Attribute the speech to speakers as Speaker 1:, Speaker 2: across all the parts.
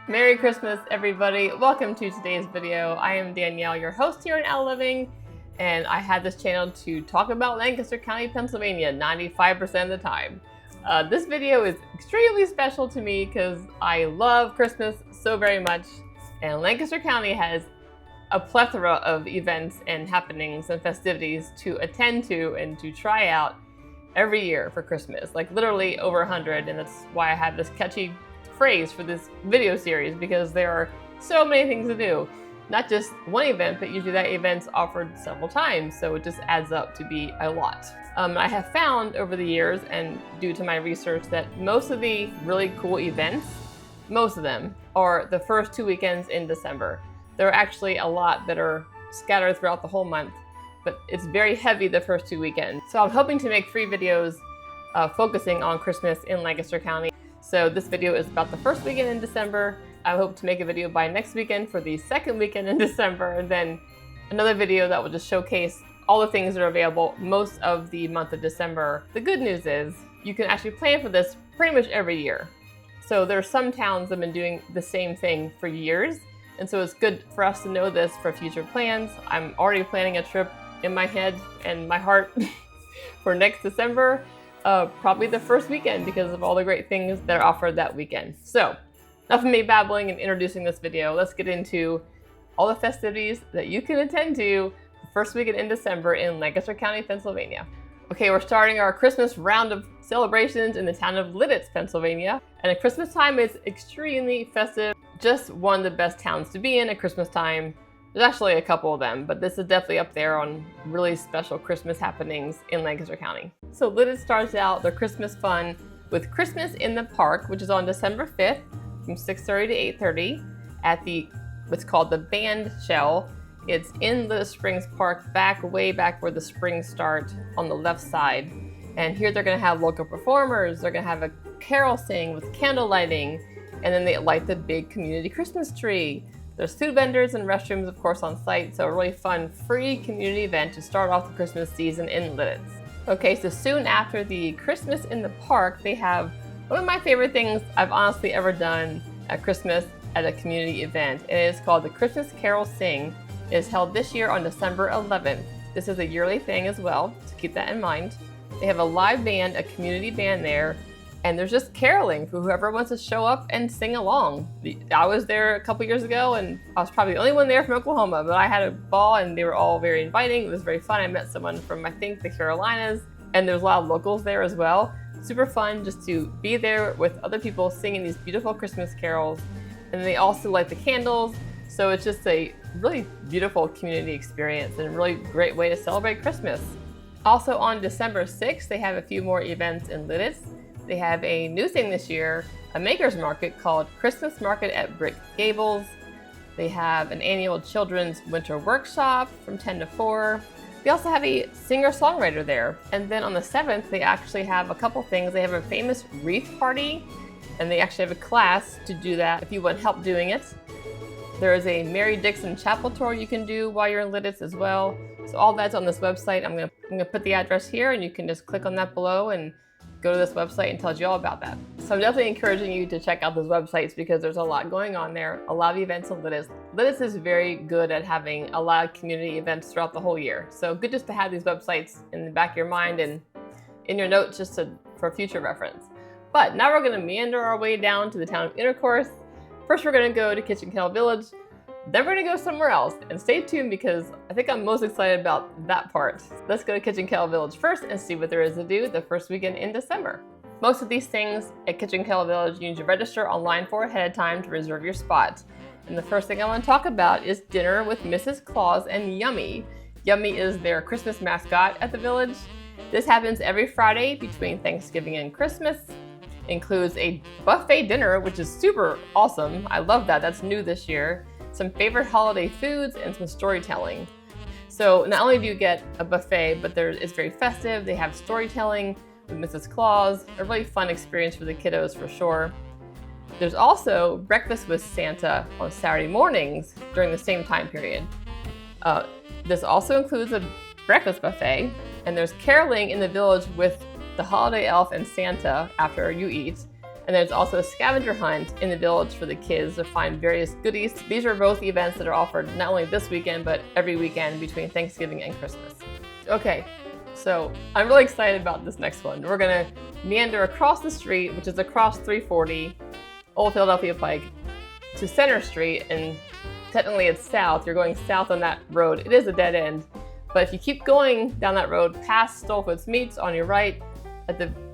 Speaker 1: Merry Christmas, everybody. Welcome to today's video. I am Danielle, your host here in Out Living, and I had this channel to talk about Lancaster County, Pennsylvania 95% of the time. This video is extremely special to me because I love Christmas so very much, and Lancaster County has a plethora of events and happenings and festivities to attend to and to try out every year for Christmas, like literally over 100, and that's why I have this catchy phrase for this video series, because there are so many things to do. Not just one event, but usually that event's offered several times, so it just adds up to be a lot. I have found over the years, and due to my research, that most of the really cool events, most of them, are the first 2 weekends in December. There are actually a lot that are scattered throughout the whole month, but it's very heavy the first 2 weekends. So I'm hoping to make 3 videos focusing on Christmas in Lancaster County. So this video is about the first weekend in December. I hope to make a video by next weekend for the second weekend in December, and then another video that will just showcase all the things that are available most of the month of December. The good news is you can actually plan for this pretty much every year. So there are some towns that have been doing the same thing for years, and so it's good for us to know this for future plans. I'm already planning a trip in my head and my heart for next December. Probably the first weekend because of all the great things that are offered that weekend. So, enough of me babbling and introducing this video. Let's get into all the festivities that you can attend to the first weekend in December in Lancaster County, Pennsylvania. Okay, we're starting our Christmas round of celebrations in the town of Lititz, Pennsylvania. And at Christmas time, it's extremely festive. Just one of the best towns to be in at Christmas time. There's actually a couple of them, but this is definitely up there on really special Christmas happenings in Lancaster County. So Lititz starts out their Christmas fun with Christmas in the Park, which is on December 5th from 6:30 to 8:30 at what's called the Band Shell. It's in Lititz Springs Park, way back where the springs start on the left side. And here they're gonna have local performers, they're gonna have a carol sing with candle lighting, and then they light the big community Christmas tree. There's food vendors and restrooms, of course, on site, so a really fun, free community event to start off the Christmas season in Lititz. Okay, so soon after the Christmas in the Park, they have one of my favorite things I've honestly ever done at Christmas at a community event. It is called the Christmas Carol Sing. It is held this year on December 11th. This is a yearly thing as well, so keep that in mind. They have a live band, a community band there, and there's just caroling for whoever wants to show up and sing along. I was there a couple years ago, and I was probably the only one there from Oklahoma, but I had a ball, and they were all very inviting. It was very fun. I met someone from, I think, the Carolinas, and there's a lot of locals there as well. Super fun just to be there with other people singing these beautiful Christmas carols. And they also light the candles, so it's just a really beautiful community experience and a really great way to celebrate Christmas. Also on December 6th, they have a few more events in Lititz. They have a new thing this year, a maker's market called Christmas Market at Brick Gables. They have an annual children's winter workshop from 10 to 4. They also have a singer-songwriter there. And then on the 7th, they actually have a couple things. They have a famous wreath party, and they actually have a class to do that if you want help doing it. There is a Mary Dixon chapel tour you can do while you're in Lititz as well. So all that's on this website. I'm gonna put the address here, and you can just click on that below and go to this website and tells you all about that. So I'm definitely encouraging you to check out those websites because there's a lot going on there, a lot of events in Lititz. Lititz is very good at having a lot of community events throughout the whole year. So good just to have these websites in the back of your mind and in your notes just for future reference. But now we're gonna meander our way down to the town of Intercourse. First, we're gonna go to Kitchen Kettle Village. Then we're gonna go somewhere else, and stay tuned because I think I'm most excited about that part. Let's go to Kitchen Kettle Village first and see what there is to do the first weekend in December. Most of these things at Kitchen Kettle Village you need to register online for ahead of time to reserve your spot. And the first thing I want to talk about is dinner with Mrs. Claus and Yummy. Yummy is their Christmas mascot at the village. This happens every Friday between Thanksgiving and Christmas. It includes a buffet dinner, which is super awesome. I love that. That's new this year. Some favorite holiday foods, and some storytelling. So not only do you get a buffet, but it's very festive. They have storytelling with Mrs. Claus, a really fun experience for the kiddos for sure. There's also breakfast with Santa on Saturday mornings during the same time period. This also includes a breakfast buffet, and there's caroling in the village with the holiday elf and Santa after you eat. And there's also a scavenger hunt in the village for the kids to find various goodies. These are both events that are offered not only this weekend, but every weekend between Thanksgiving and Christmas. Okay, so I'm really excited about this next one. We're gonna meander across the street, which is across 340, Old Philadelphia Pike, to Center Street, and technically it's south. You're going south on that road. It is a dead end, but if you keep going down that road past Stolfitz Meats on your right,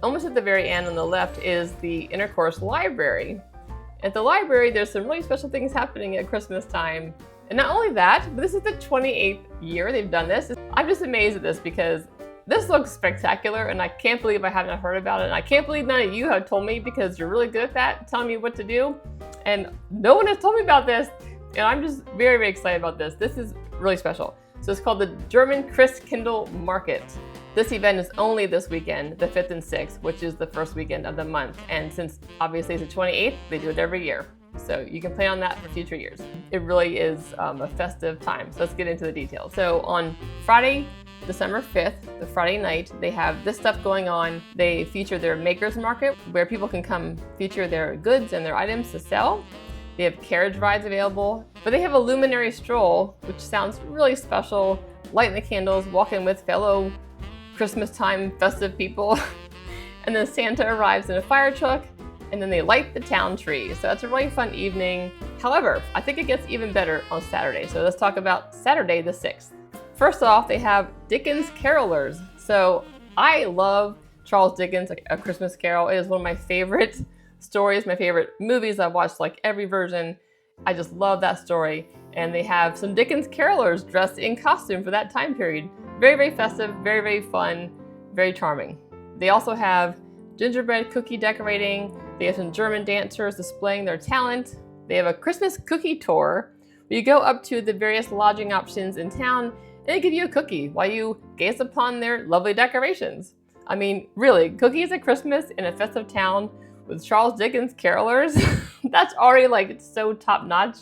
Speaker 1: almost at the very end on the left is the Intercourse Library. At the library, there's some really special things happening at Christmas time. And not only that, but this is the 28th year they've done this. I'm just amazed at this because this looks spectacular and I can't believe I haven't heard about it. And I can't believe none of you have told me because you're really good at that, telling me what to do. And no one has told me about this. And I'm just very, very excited about this. This is really special. So it's called the German Christkindl Market. This event is only this weekend, the 5th and 6th, which is the first weekend of the month. And since obviously it's the 28th, they do it every year. So you can plan on that for future years. It really is a festive time. So let's get into the details. So on Friday, December 5th, the Friday night, they have this stuff going on. They feature their makers market where people can come feature their goods and their items to sell. They have carriage rides available, but they have a luminary stroll, which sounds really special. Lighting the candles, walking with fellow Christmas time festive people. And then Santa arrives in a fire truck and then they light the town tree. So that's a really fun evening. However, I think it gets even better on Saturday. So let's talk about Saturday the 6th. First off, they have Dickens Carolers. So I love Charles Dickens, A Christmas Carol. It is one of my favorite stories, my favorite movies. I've watched like every version. I just love that story. And they have some Dickens Carolers dressed in costume for that time period. Very, very festive, very, very fun, very charming. They also have gingerbread cookie decorating. They have some German dancers displaying their talent. They have a Christmas cookie tour where you go up to the various lodging options in town and they give you a cookie while you gaze upon their lovely decorations. I mean, really, cookies at Christmas in a festive town with Charles Dickens Carolers, that's already like so top notch.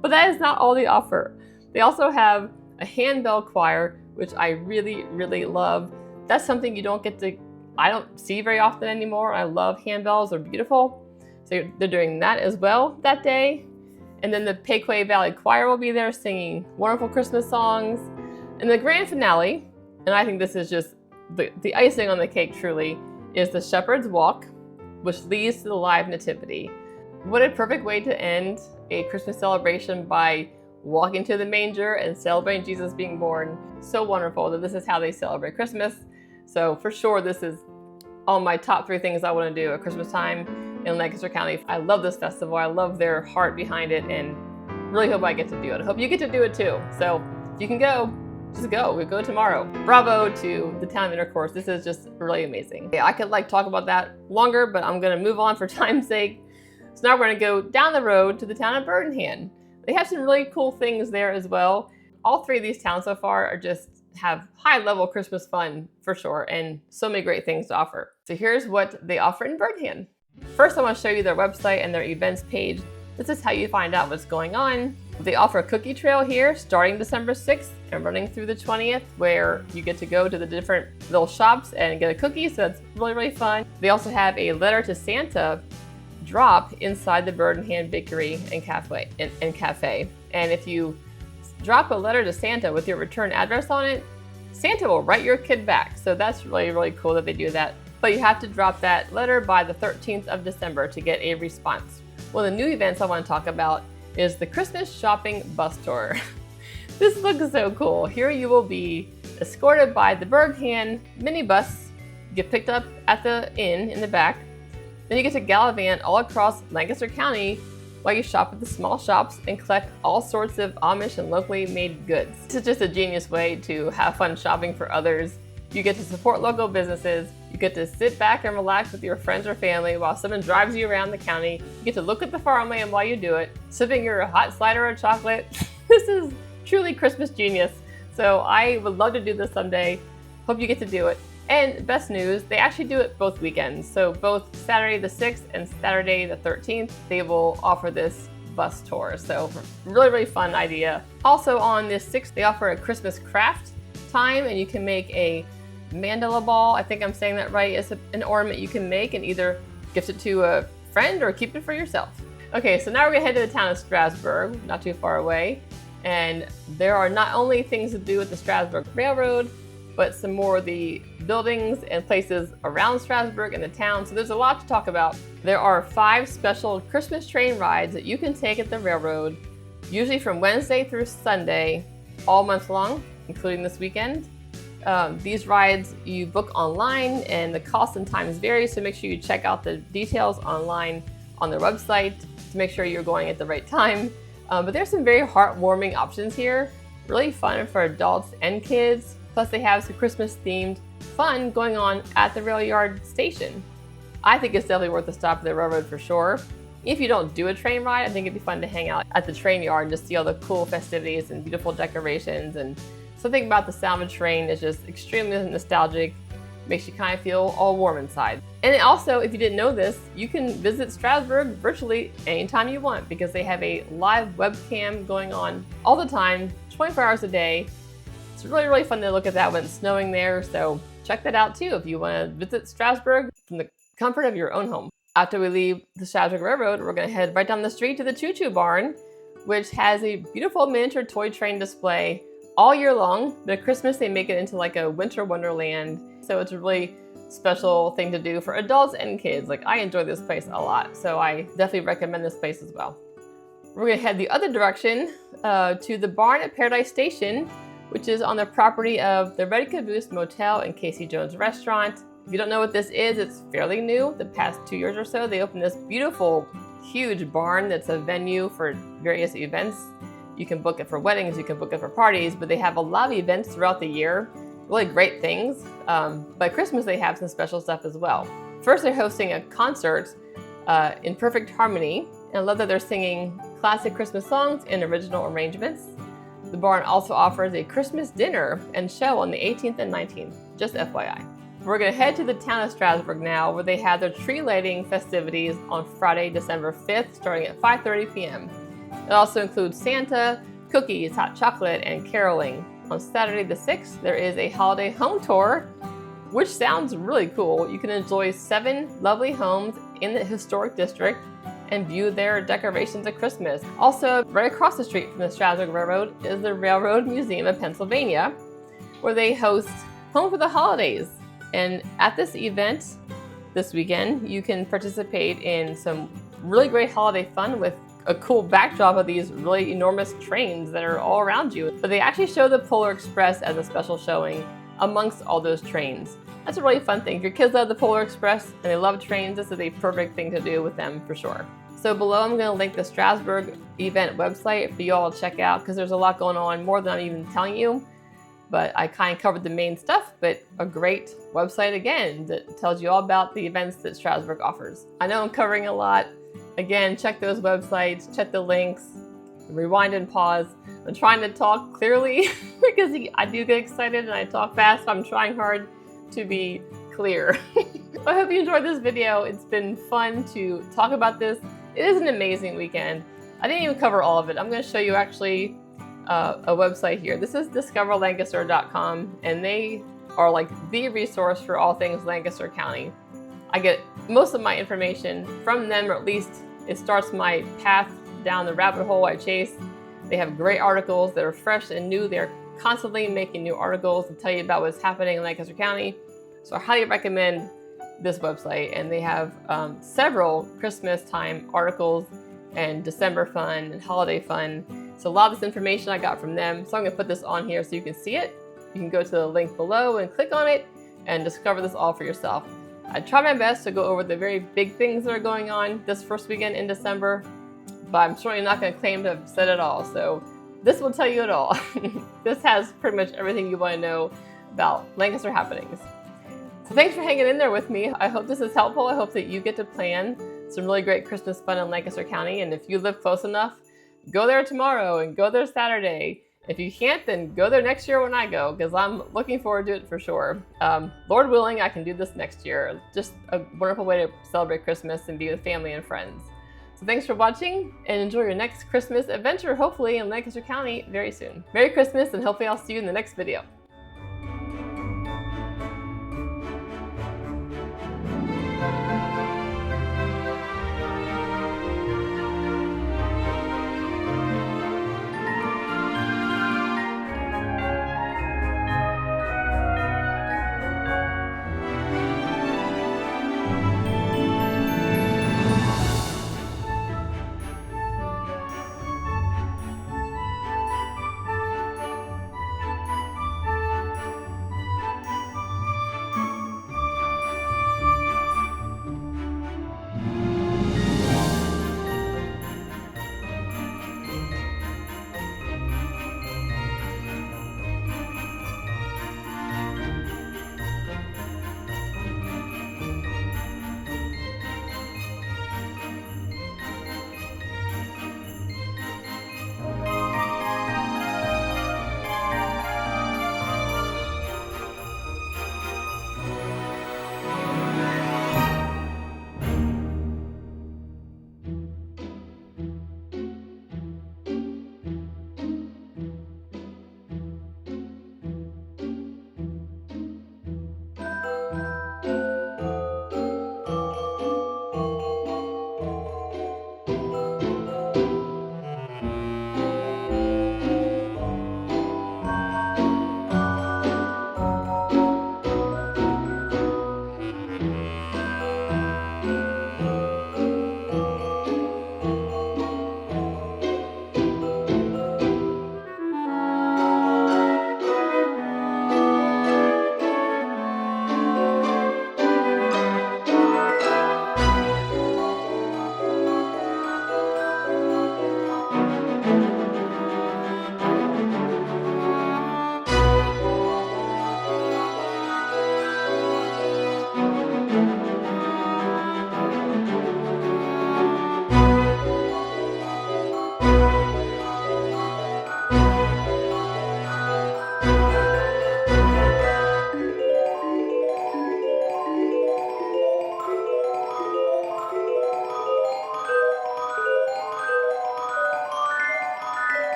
Speaker 1: But that is not all they offer. They also have a handbell choir, which I really, really love. That's something I don't see very often anymore. I love handbells, they're beautiful. So they're doing that as well that day. And then the Pequea Valley Choir will be there singing wonderful Christmas songs. And the grand finale, and I think this is just the icing on the cake truly, is the Shepherd's Walk, which leads to the live nativity. What a perfect way to end a Christmas celebration by walking to the manger and celebrating Jesus being born. So wonderful that this is how they celebrate Christmas. So for sure, this is on my top 3 things I want to do at Christmas time in Lancaster County. I love this festival. I love their heart behind it and really hope I get to do it. I hope you get to do it too. So if you can go, just go. We go tomorrow. Bravo to the town of Intercourse. This is just really amazing. I could talk about that longer, but I'm going to move on for time's sake. So now we're going to go down the road to the town of Birmingham. They have some really cool things there as well. All 3 of these towns so far have high level Christmas fun for sure and so many great things to offer. So here's what they offer in Birmingham. First, I want to show you their website and their events page. This is how you find out what's going on. They offer a cookie trail here starting December 6th and running through the 20th, where you get to go to the different little shops and get a cookie. So that's really, really fun. They also have a letter to Santa drop inside the Birmingham Bakery and Cafe. And if you drop a letter to Santa with your return address on it, Santa will write your kid back. So that's really, really cool that they do that. But you have to drop that letter by the 13th of December to get a response. One of the new events I want to talk about is the Christmas shopping bus tour. This looks so cool. Here you will be escorted by the Birmingham minibus. You get picked up at the inn in the back. Then you get to gallivant all across Lancaster County while you shop at the small shops and collect all sorts of Amish and locally made goods. This is just a genius way to have fun shopping for others. You get to support local businesses. You get to sit back and relax with your friends or family while someone drives you around the county. You get to look at the farmland while you do it, sipping your hot cider or chocolate. This is truly Christmas genius. So I would love to do this someday. Hope you get to do it. And best news, they actually do it both weekends. So both Saturday the 6th and Saturday the 13th, they will offer this bus tour. So really, really fun idea. Also on this 6th, they offer a Christmas craft time and you can make a mandala ball. I think I'm saying that right. It's an ornament you can make and either gift it to a friend or keep it for yourself. Okay, so now we're gonna head to the town of Strasburg, not too far away. And there are not only things to do with the Strasburg Railroad, but some more of the buildings and places around Strasburg and the town. So there's a lot to talk about. There are 5 special Christmas train rides that you can take at the railroad, usually from Wednesday through Sunday, all month long, including this weekend. These rides you book online and the cost and times vary, so make sure you check out the details online on their website to make sure you're going at the right time. But there's some very heartwarming options here, really fun for adults and kids. Plus they have some Christmas themed fun going on at the rail yard station. I think it's definitely worth a stop at the railroad for sure. If you don't do a train ride, I think it'd be fun to hang out at the train yard and just see all the cool festivities and beautiful decorations. And something about the sound of a train is just extremely nostalgic, makes you kind of feel all warm inside. And also, if you didn't know this, you can visit Strasburg virtually anytime you want because they have a live webcam going on all the time, 24 hours a day. It's really, really fun to look at that when it's snowing there. So check that out too if you want to visit Strasburg from the comfort of your own home. After we leave the Strasburg Railroad, we're going to head right down the street to the Choo Choo Barn, which has a beautiful miniature toy train display all year long. But at Christmas, they make it into like a winter wonderland. So it's a really special thing to do for adults and kids. Like, I enjoy this place a lot, so I definitely recommend this place as well. We're going to head the other direction to the barn at Paradise Station, which is on the property of the Red Caboose Motel and Casey Jones Restaurant. If you don't know what this is, it's fairly new. The past 2 years or so, they opened this beautiful, huge barn that's a venue for various events. You can book it for weddings, you can book it for parties, but they have a lot of events throughout the year. Really great things. But Christmas, they have some special stuff as well. First, they're hosting a concert in perfect harmony. And I love that they're singing classic Christmas songs in original arrangements. The barn also offers a Christmas dinner and show on the 18th and 19th, just FYI. We're gonna head to the town of Strasburg now, where they have their tree lighting festivities on Friday, December 5th, starting at 5:30 p.m. It also includes Santa, cookies, hot chocolate, and caroling. On Saturday the 6th, there is a holiday home tour, which sounds really cool. You can enjoy 7 lovely homes in the historic district and view their decorations at Christmas. Also, right across the street from the Strasburg Railroad is the Railroad Museum of Pennsylvania, where they host Home for the Holidays. And at this event this weekend, you can participate in some really great holiday fun with a cool backdrop of these really enormous trains that are all around you. But they actually show the Polar Express as a special showing amongst all those trains. That's a really fun thing. If your kids love the Polar Express and they love trains, this is a perfect thing to do with them for sure. So below, I'm going to link the Strasburg event website for you all to check out because there's a lot going on, more than I'm even telling you. But I kind of covered the main stuff, but a great website again that tells you all about the events that Strasburg offers. I know I'm covering a lot. Again, check those websites, check the links, rewind and pause. I'm trying to talk clearly because I do get excited and I talk fast. I'm trying hard to be clear. I hope you enjoyed this video. It's been fun to talk about this. It is an amazing weekend. I didn't even cover all of it. I'm going to show you actually a website here. This is discoverlancaster.com, and they are like the resource for all things Lancaster County. I get most of my information from them, or at least it starts my path down the rabbit hole I chase. They have great articles that are fresh and new. They're constantly making new articles to tell you about what's happening in Lancaster County. So I highly recommend this website, and they have several Christmas time articles and December fun and holiday fun. So a lot of this information I got from them. So I'm gonna put this on here so you can see it. You can go to the link below and click on it and discover this all for yourself. I try my best to go over the very big things that are going on this first weekend in December, but I'm certainly not gonna claim to have said it all. So this will tell you it all. This has pretty much everything you wanna know about Lancaster happenings. So thanks for hanging in there with me. I hope this is helpful. I hope that you get to plan some really great Christmas fun in Lancaster County. And if you live close enough, go there tomorrow and go there Saturday. If you can't, then go there next year when I go, because I'm looking forward to it for sure. Lord willing, I can do this next year. Just a wonderful way to celebrate Christmas and be with family and friends. So thanks for watching, and enjoy your next Christmas adventure, hopefully in Lancaster County very soon. Merry Christmas, and hopefully I'll see you in the next video.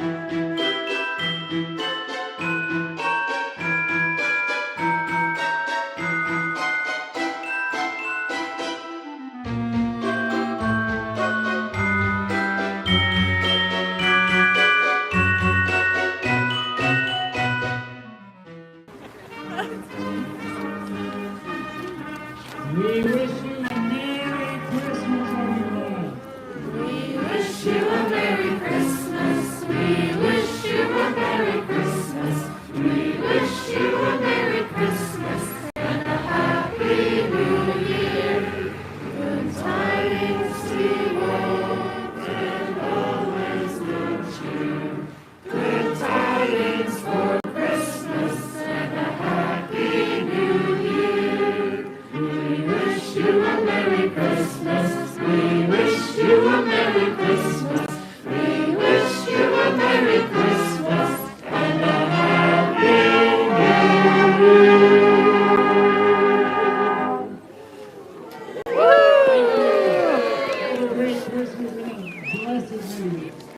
Speaker 1: Bye.